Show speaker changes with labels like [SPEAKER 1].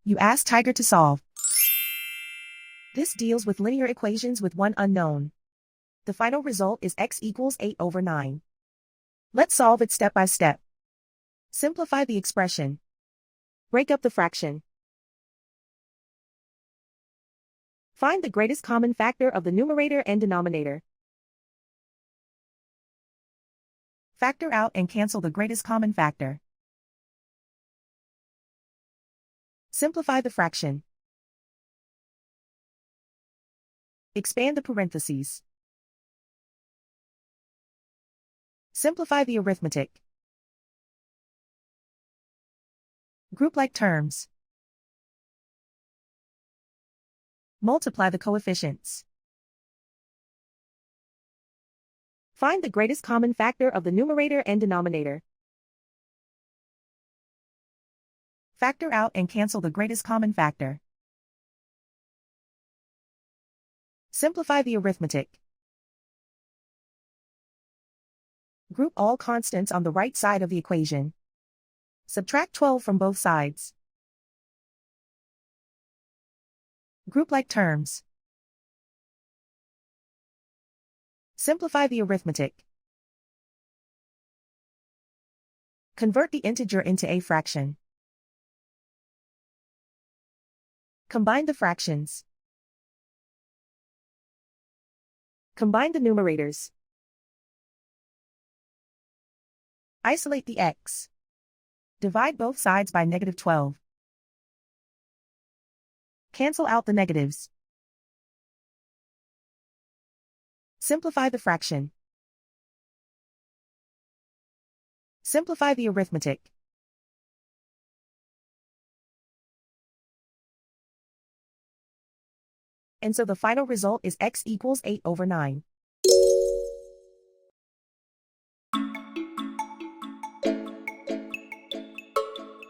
[SPEAKER 1] You ask Tiger to solve. This deals with linear equations with one unknown. The final result is x equals 8/9. Let's solve it step by step. Simplify the expression. Break up the fraction. Find the greatest common factor of the numerator and denominator. Factor out and cancel the greatest common factor. Simplify the fraction. Expand the parentheses. Simplify the arithmetic. Group like terms. Multiply the coefficients. Find the greatest common factor of the numerator and denominator. Factor out and cancel the greatest common factor. Simplify the arithmetic. Group all constants on the right side of the equation. Subtract 12 from both sides. Group like terms. Simplify the arithmetic. Convert the integer into a fraction. Combine the fractions. Combine the numerators. Isolate the x. Divide both sides by -12. Cancel out the negatives. Simplify the fraction. Simplify the arithmetic. And so the final result is x equals 8/9.